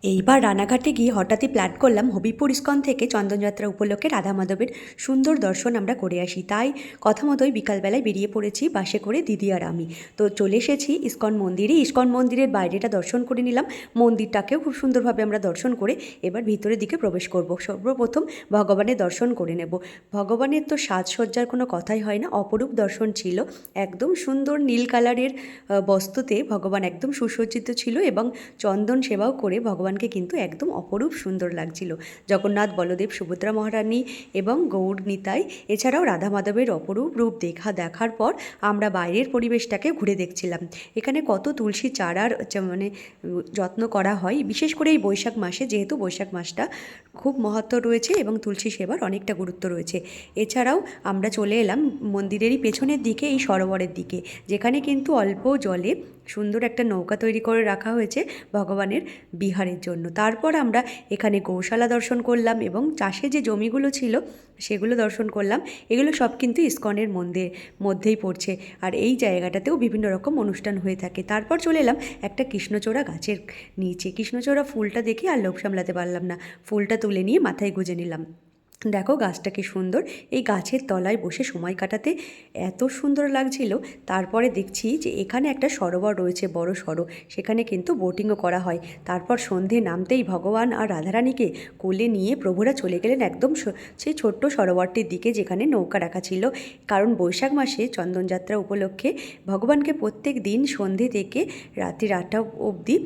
এইবার রানাঘাটে গিয়ে হঠাৎই প্ল্যান করলাম হবিবপুর ইস্কন থেকে চন্দনযাত্রা উপলক্ষে রাধা মাধবের সুন্দর দর্শন আমরা করে আসি। তাই কথা মতোই বিকালবেলায় বেরিয়ে পড়েছি বাসে করে দিদি আর আমি। তো চলে এসেছি ইস্কন মন্দিরে। ইস্কন মন্দিরের বাইরেটা দর্শন করে নিলাম, মন্দিরটাকেও খুব সুন্দরভাবে আমরা দর্শন করে এবার ভিতরের দিকে প্রবেশ করব। সর্বপ্রথম ভগবানের দর্শন করে নেব। ভগবানের তো সাজসজ্জার কোনো কথাই হয় না, অপরূপ দর্শন ছিল। একদম সুন্দর নীল কালারের বস্ত্রতে ভগবান একদম সুসজ্জিত ছিল এবং চন্দন সেবাও করে ভগবানকে কিন্তু একদম অপরূপ সুন্দর লাগছিল। জগন্নাথ, বলদেব, সুভদ্রা মহারানী এবং গৌর নিতাই, এছাড়াও রাধা মাধবের অপরূপ রূপ দেখার পর আমরা বাইরের পরিবেশটাকে ঘুরে দেখছিলাম। এখানে কত তুলসী চারার মানে যত্ন করা হয়, বিশেষ করে এই বৈশাখ মাসে, যেহেতু বৈশাখ মাসটা খুব মহত্ব রয়েছে এবং তুলসী সেবার অনেকটা গুরুত্ব রয়েছে। এছাড়াও আমরা চলে এলাম মন্দিরেরই পেছনের দিকে, এই সরোবরের দিকে, যেখানে কিন্তু অল্প জলে সুন্দর একটা নৌকা তৈরি করে রাখা হয়েছে ভগবানের বিহারের জন্য। তারপর আমরা এখানে গৌশালা দর্শন করলাম এবং চাষে যে জমিগুলো ছিল সেগুলো দর্শন করলাম। এগুলো সব কিন্তু ইস্কনের মধ্যেই পড়ছে, আর এই জায়গাটাতেও বিভিন্ন রকম অনুষ্ঠান হয়ে থাকে। তারপর চলে এলাম একটা কৃষ্ণচূড়া গাছের নিচে। কৃষ্ণচূড়া ফুলটা দেখে আর লোভ সামলাতে পারলাম না, ফুলটা তুলে নিয়ে মাথায় গুঁজে নিলাম। দেখো গাছটা কি সুন্দর, এই গাছের তলায় বসে সময় কাটাতে এত সুন্দর লাগছিল। তারপরে দেখছি যে এখানে একটা সরোবর রয়েছে, বড় সরো, সেখানে কিন্তু বোটিংও করা হয়। তারপর সন্ধে নামতেই ভগবান আর রাধারানীকে কোলে নিয়ে প্রভুরা চলে গেলেন একদম সেই ছোট্ট সরোবরটির দিকে, যেখানে নৌকা রাখা ছিল। কারণ বৈশাখ মাসে চন্দনযাত্রা উপলক্ষে ভগবানকে প্রত্যেক দিন সন্ধে থেকে রাত্রি 8টা অবধি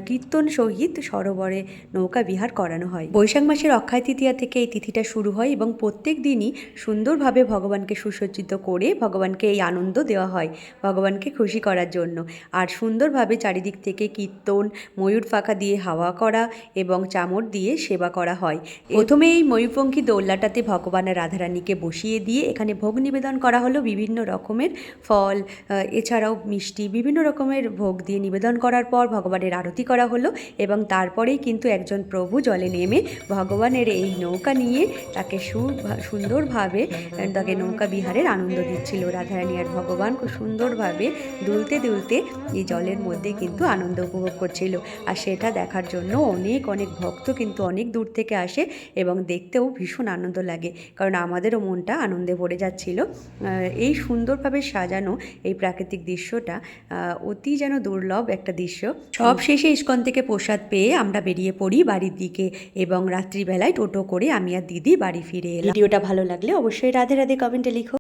কীর্তন সহিত সরোবরে নৌকা বিহার করানো হয়। বৈশাখ মাসের অক্ষয় তৃতীয়া থেকে এই তিথিটা শুরু হয় এবং প্রত্যেক দিনই সুন্দরভাবে ভগবানকে সুসজ্জিত করে ভগবানকে এই আনন্দ দেওয়া হয়, ভগবানকে খুশি করার জন্য। আর সুন্দরভাবে চারিদিক থেকে কীর্তন, ময়ূর পাখা দিয়ে হাওয়া করা এবং চামর দিয়ে সেবা করা হয়। প্রথমে এই ময়ূরপঙ্খী দোল্লাটাতে ভগবান আর রাধারানীকে বসিয়ে দিয়ে এখানে ভোগ নিবেদন করা হলো, বিভিন্ন রকমের ফল, এছাড়াও মিষ্টি, বিভিন্ন রকমের ভোগ দিয়ে নিবেদন করার পর ভগবানের আরতি করা হলো এবং তারপরেই কিন্তু একজন প্রভু জলে নেমে ভগবানের এই নৌকা নিয়ে তাকে সুন্দরভাবে তাকে নৌকা বিহারের আনন্দ দিচ্ছিল। রাধারানী আর ভগবান খুব সুন্দরভাবে দুলতে দুলতে এই জলের মধ্যে কিন্তু আনন্দ উপভোগ করছিল। আর সেটা দেখার জন্য অনেক অনেক ভক্ত কিন্তু অনেক দূর থেকে আসে এবং দেখতেও ভীষণ আনন্দ লাগে, কারণ আমাদেরও মনটা আনন্দে ভরে যাচ্ছিল। এই সুন্দরভাবে সাজানো এই প্রাকৃতিক দৃশ্যটা অতি যেন দুর্লভ একটা দৃশ্য। সব শেষে ইস্কন থেকে প্রসাদ পেয়ে আমরা বেরিয়ে পড়ি বাড়ির দিকে এবং রাত্রিবেলায় টোটো করে আমি আর দিদি বাড়ি ফিরে এলাম। ভিডিওটা ভালো লাগলে অবশ্যই রাধে রাধে কমেন্টে লিখো।